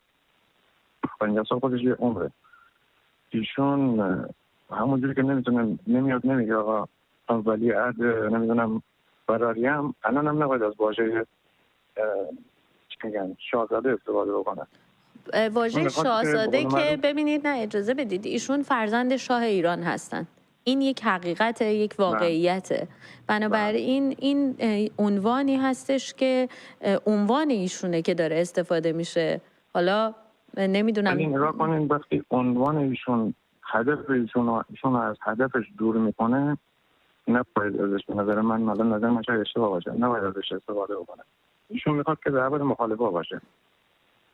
50 سال خودش یه عمره. ایشون همونجوری که نمیاد نمیگه آقا ولی عهد نمیدونم فراری هم الان هم نباید از واژه چی میگن شاهزاده استفاده بکنن. واژه شاهزاده که ببینید، نه اجازه بدید، ایشون فرزند شاه ایران هستن. این یک حقیقت، یک واقعیته. بنابراین این عنوانی هستش که عنوان ایشونه که داره استفاده میشه. حالا نمیدونم نگاه کنین وقتی عنوان ایشون هدف ایشون از هدفش دور میکنه، نباید ازش به نظر من نظر من شاید اشتباه باشه، نباید ازش استفاده بکنه. ایشون میخواد که رهبر مخالفا باشه،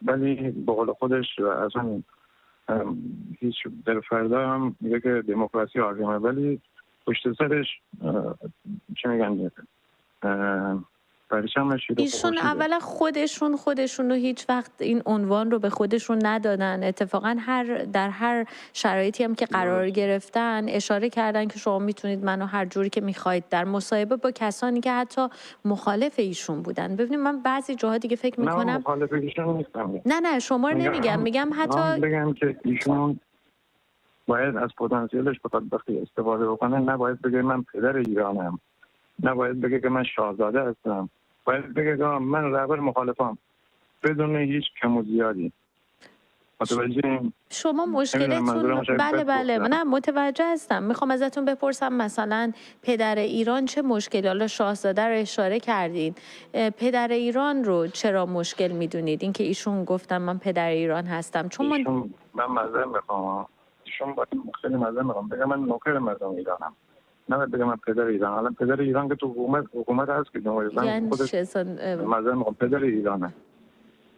ولی به قول خودش اصلا هیچ در فردا هم میگه که دموکراسی حاکمه، ولی پشت سرش چی میگن ایشون اولا خودشون رو هیچ وقت این عنوان رو به خودشون ندادن. اتفاقا در هر شرایطی هم که قرار گرفتن اشاره کردن که شما میتونید منو هر جوری که میخواید، در مصاحبه با کسانی که حتی مخالف ایشون بودن. ببینید من بعضی جاها دیگه فکر میکنم مخالف ایشون نیستم. نه شما رو میگم حتی بگم که ایشون باید از پتانسیلش بخواد وقتی استفاده بکنه، نباید بگه من پدر ایرانم، نباید بگه که من شاهزاده هستم، باید بگه که من رهبر مخالفم بدون هیچ کم و زیادی. شما مشکلتون بله نه متوجه هستم. میخوام ازتون بپرسم مثلا پدر ایران چه مشکلی؟ حالا شاهزاده رو اشاره کردین، پدر ایران رو چرا مشکل میدونید؟ اینکه ایشون گفتم من پدر ایران هستم، چون من معذرت میخوام، ایشون باید خیلی معذرت میخوام بگم من نوکر مردم ایرانم، نه بگم من پدر ایران. الان پدر ایران که تو حکومت هست که جمهوری اسلامی خودش معذرت میخوام پدر ایرانه.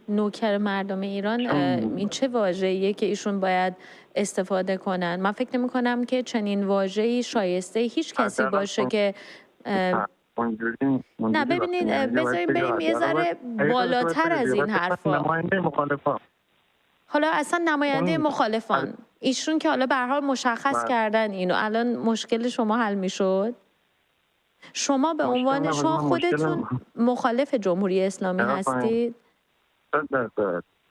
نوکر مردم ایران این چه واژه‌ایه که ایشون باید استفاده کنن؟ من فکر نمی‌کنم که چنین واژه‌ای شایسته هیچ کسی باشه که نه ببینید بذارید بریم یه ذره بالاتر از این حرفا. نماینده مخالفان، حالا اصلا نماینده مخالفان ایشون که حالا به هر حال مشخص کردن اینو، الان مشکل شما حل میشد؟ شما به عنوان شما خودتون مخالف جمهوری اسلامی هستید؟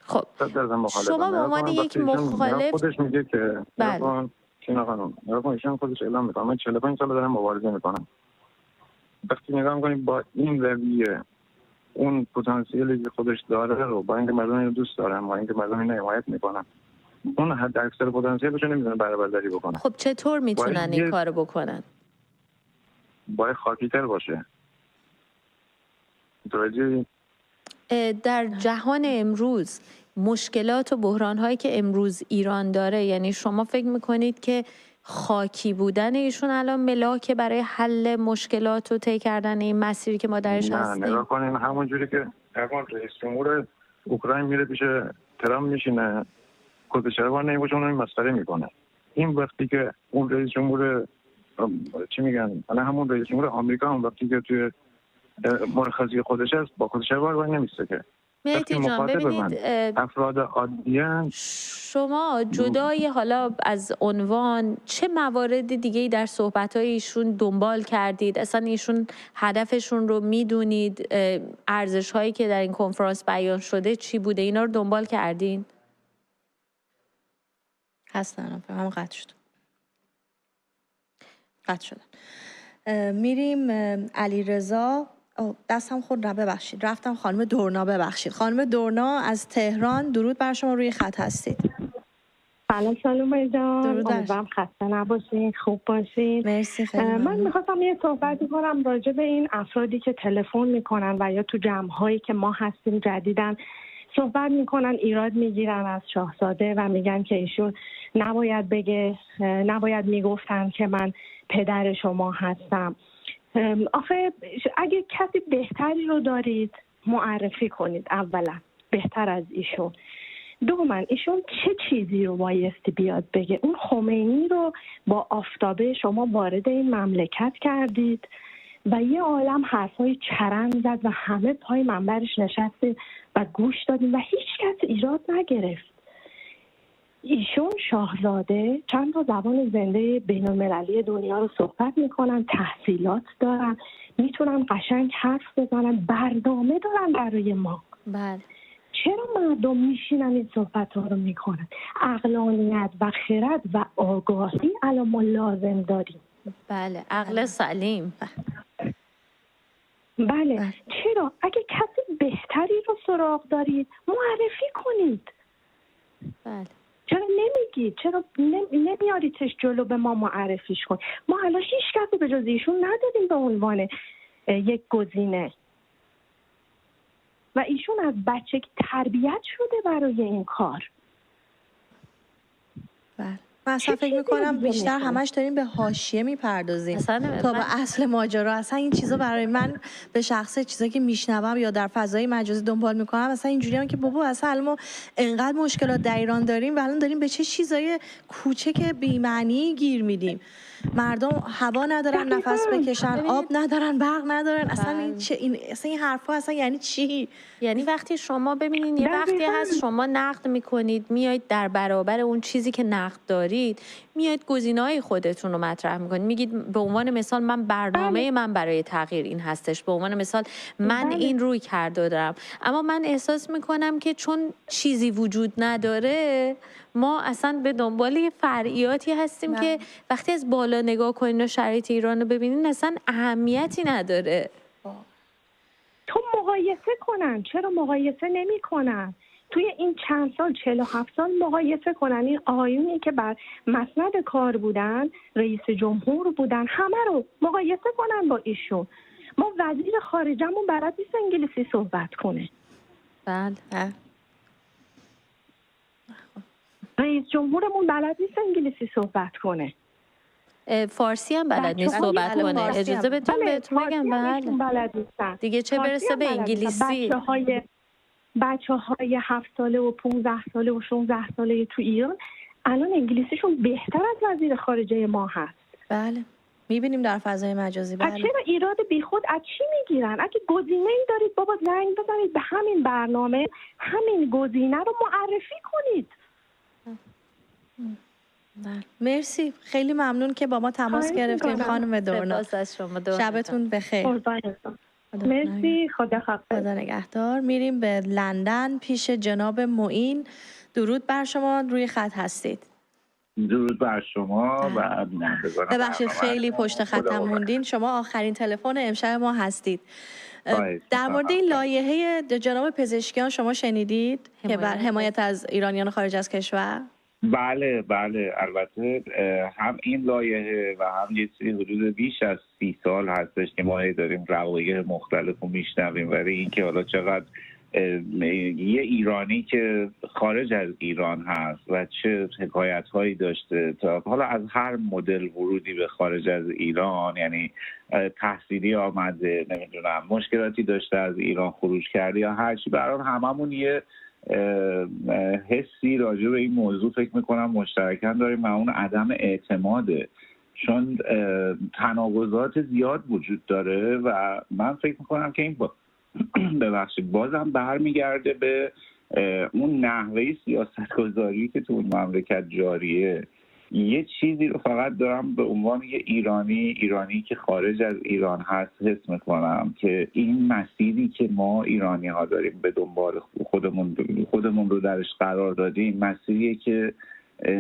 خب شما به عنوان یک مخالف خودش میگه که چینا خانم ایشون خودش اعلام میکنه من 45 سال دارم مبارزه میکنم. وقتی نگاه میکنیم با این رویه اون پتانسیلی که خودش داره رو با اینکه مردم رو دوست دارن، با اینکه مردم اینو حمایت میکنن، اون حد اکثر پتانسیلش رو نمیتونه برآورداری بکنه. خب چطور میتونن این کارو بکنن؟ باید خاکی‌تر باشه. متوجهی؟ در جهان امروز مشکلات و بحران‌هایی که امروز ایران داره، یعنی شما فکر میکنید که خاکی بودن ایشون الان ملاکه برای حل مشکلات و طی کردن این مسیری که ما درش هستیم؟ نه نگاه کنین همونجوری که رئیس جمهور اوکراین میره پیش ترامپ میشینه کدشروان نمیشه اون مسخره میکنه. این وقتی که اون رئیس جمهور چی میگن الان همون رئیس جمهور آمریکا هم وقتی که توی مرخصی خودش است، با خودش بار نمیسته که مهدی جان ببینید افراد عادیان. شما جدای حالا از عنوان چه موارد دیگه‌ای در صحبت‌های ایشون دنبال کردید؟ اصلا ایشون هدفشون رو میدونید؟ ارزش‌هایی که در این کنفرانس بیان شده چی بوده؟ اینا رو دنبال کردین؟ هستن هم قطع شد. قطع شدن. میریم علیرضا. دستم خود را ببخشید رفتم خانم دورنا. ببخشید خانم دورنا از تهران، درود بر شما، روی خط هستید. سلام جان، امیدوارم خسته نباشین، خوب باشین. مرسی خیلی من میخواستم یه صحبتی کنم راجع به این افرادی که تلفن میکنن و یا تو جمع‌هایی که ما هستیم جدیدن صحبت میکنن، ایراد میگیرن از شاهزاده و میگن که ایشون نباید بگه، نباید میگفتن که من پدر شما هستم. آخه اگه کسی بهتری رو دارید معرفی کنید، اولا بهتر از ایشون. دوما ایشون چه چیزی رو بایستی بیاد بگه؟ اون خمینی رو با آفتابه شما وارد این مملکت کردید و یه عالم حرفای چرند زد و همه پای منبرش نشستید و گوش دادیم و هیچ کس ایراد نگرفت. ایشون شاهزاده چند تا زبان زنده بین المللی دنیا رو صحبت میکنن، تحصیلات دارن، میتونن قشنگ حرف بزنن، برنامه دارن برای ما. بله. چرا مردم میشینن این صحبت ها رو میکنن؟ عقلانیت و خرد و آگاهی الان ما لازم داریم. بله، عقل سلیم. بله. چرا؟ اگه کسی بهتری رو سراغ دارید معرفی کنید. بله. چرا نمیگید؟ چرا نمیاریدش جلو به ما معرفیش کن؟ ما الان هیچ کسی به جز ایشون ندادیم به عنوان یک گزینه و ایشون از بچگی تربیت شده برای این کار. بله. من اصلا فکر میکنم بیشتر همش داریم به حاشیه میپردازیم تا به اصل ماجرا. اصلا این چیزا برای من به شخصه چیزایی که میشنوم یا در فضای مجازی دنبال میکنم اصلا اینجوریه که بابا اصلا ما انقدر مشکلات در ایران داریم و الان داریم به چه چیزای کوچک بی‌معنی گیر میدیم. مردم هوا ندارن نفس بکشن، آب ندارن، برق ندارن. اصلا این حرفا اصلا یعنی چی؟ یعنی وقتی شما ببینین یه وقتی هست شما نقد میکنید، میایید در برابر اون چیزی که نقد دارید میایید گزینه‌های خودتون رو مطرح میکنید، میگید به عنوان مثال من برنامه من برای تغییر این هستش، به عنوان مثال من این روی کرده دارم. اما من احساس میکنم که چون چیزی وجود نداره ما اصلا به دنبال فرعیاتی هستیم که وقتی از بالا نگاه کنین و شرایط ایران رو ببینین اصلا اهمیتی نداره. تو مقایسه کنن، چرا مقایسه نمی کنن؟ توی این چند سال 47 سال مقایسه کنن. این آقایونی که بر مسند کار بودن، رئیس جمهور بودن، همه رو مقایسه کنن با ایشون. ما وزیر خارجمون بلد نیست انگلیسی صحبت کنه. بله. رئیس جمهورمون بلد نیست انگلیسی صحبت کنه. فارسی هم بلد نیست صحبت کنه. اجازه بهتون بگم بله. دیگه چه برسه به انگلیسی. بچه‌های 7 ساله و 15 ساله و 16 ساله تو ایران الان انگلیسیشون بهتر از وزیر خارجه ما هست. بله. میبینیم در فضای مجازی. بله. چرا ایراد بیخود از چی میگیرن؟ اگه گزینه‌ای دارید بابا زنگ بزنید به همین برنامه، همین گزینه رو معرفی کنید. مرسی، خیلی ممنون که با ما تماس گرفتیم خانم دورنا. شبتون بخیر. مرسی، خدا حافظ. خدا نگهدار. میریم به لندن پیش جناب معین. درود بر شما، روی خط هستید. درود بر شما و بینندگان. ببخشید خیلی پشت خطم موندین. شما آخرین تلفن امشب ما هستید. در مورد این لایحه جناب پزشکیان شما شنیدید که بر حمایت از ایرانیان خارج از کشور؟ بله البته هم این لایحه و هم یه چیزی حدود بیش از 30 سال هستش که ما داریم روایح مختلف رو میشنویم، ولی اینکه حالا چقدر یه ایرانی که خارج از ایران هست و چه حکایت هایی داشته تا حالا از هر مدل ورودی به خارج از ایران، یعنی تحصیلی آمده، نمیدونم مشکلاتی داشته از ایران خروج کرده یا هر چی، برای هممون یه حسی راجع به این موضوع فکر میکنم مشترکاً داریم و اون عدم اعتماده چون تناقضات زیاد وجود داره و من فکر میکنم که این ببخشید بازم برمیگرده به اون نحوه سیاستگذاری که تو اون مملکت جاریه. یه چیزی رو فقط دارم به عنوان یه ایرانی که خارج از ایران هست حس میکنم که این مسیری که ما ایرانی ها داریم به دنبال خودمون رو درش قرار دادیم، مسیریه که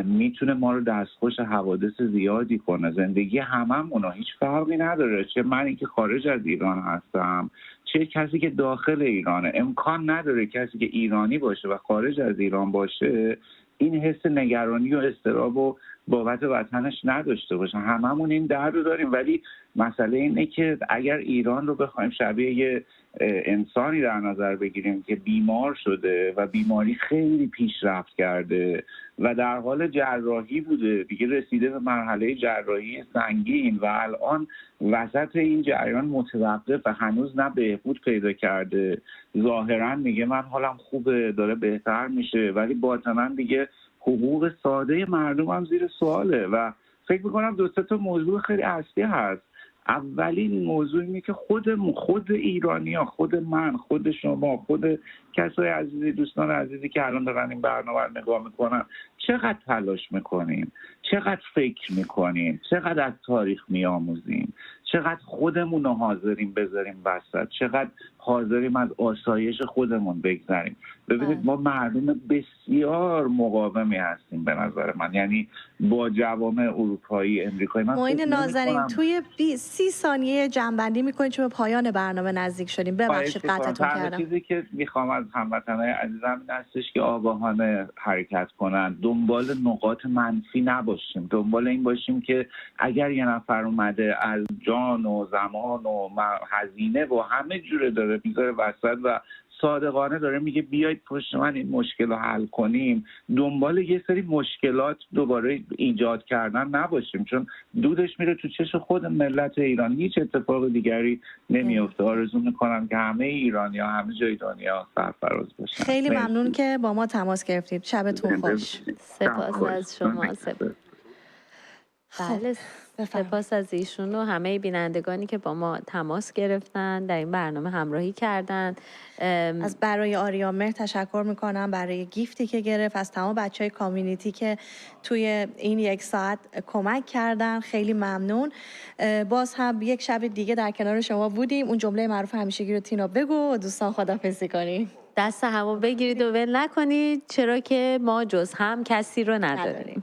میتونه ما رو دستخوش حوادث زیادی کنه. زندگی هممون هیچ فرقی نداره، چه منی که خارج از ایران هستم چه کسی که داخل ایرانه. امکان نداره کسی که ایرانی باشه و خارج از ایران باشه این حس نگرانی و اضطراب و بابت وطنش نداشته باشه. هممون این درد رو داریم، ولی مسئله اینه که اگر ایران رو بخوایم شبیه یه انسانی در نظر بگیریم که بیمار شده و بیماری خیلی پیشرفت کرده و در حال جراحی بوده، دیگه رسیده به مرحله جراحی سنگین و الان وسط این جریان متوقف و هنوز نه بهبود پیدا کرده، ظاهرا میگه من حالم خوبه داره بهتر میشه، ولی باطنا دیگه حقوق ساده مردم هم زیر سواله. و فکر میکنم دو سه تا موضوع خیلی اصلی هست. اولین موضوع اینه که خود ایرانی‌ها، خود من، خود شما، خود کسای عزیزی، دوستان عزیزی که الان دارن این برنامه رو نگاه میکنن، چقدر تلاش میکنیم، چقدر فکر میکنیم، چقدر از تاریخ میآموزیم، چقدر خودمون رو حاضریم بذاریم وسط، چقدر حاضریم از آسایش خودمون بگذاریم. ببینید ما مردم بسیار مقاومی هستیم به نظر من، یعنی با جوامع اروپایی، امریکایی. معین نازنین توی 30 ثانیه جنبندی میکنید چون به پایان برنامه نزدیک شدیم. ببخشید قطعتون کردم. چیزی که میخوام از هموطنای عزیزم این هستش که آگاهانه حرکت کنن، دنبال نقاط منفی نباشیم، دنبال این باشیم که اگر یه نفر اومده از جان و زمان و هزینه و همه جوره داره میذاره وسط و صادقانه داره میگه بیایید پشت من این مشکل رو حل کنیم، دنبال یه سری مشکلات دوباره ایجاد کردن نباشیم، چون دودش میره تو چش خود ملت ایران، هیچ اتفاق دیگری نمیفته. آرزو میکنم که همه ایرانی‌ها همه جای دنیا سرفراز باشن. خیلی ممنون که با ما تماس گرفتید. شبتون خوش. سپاس از شما. بله، سپاس از ایشون و همه بینندگانی که با ما تماس گرفتن، در این برنامه همراهی کردن. از برای آریا مهر تشکر میکنم برای گیفتی که گرفت، از تمام بچهای کامیونیتی که توی این 1 ساعت کمک کردن، خیلی ممنون. باز هم یک شب دیگه در کنار شما بودیم. اون جمله معروف همیشگی رو تینا بگو و دوستان خداحافظی کنیم. دست همو بگیرید و ول نکنید، چرا که ما جز هم کسی رو نداریم.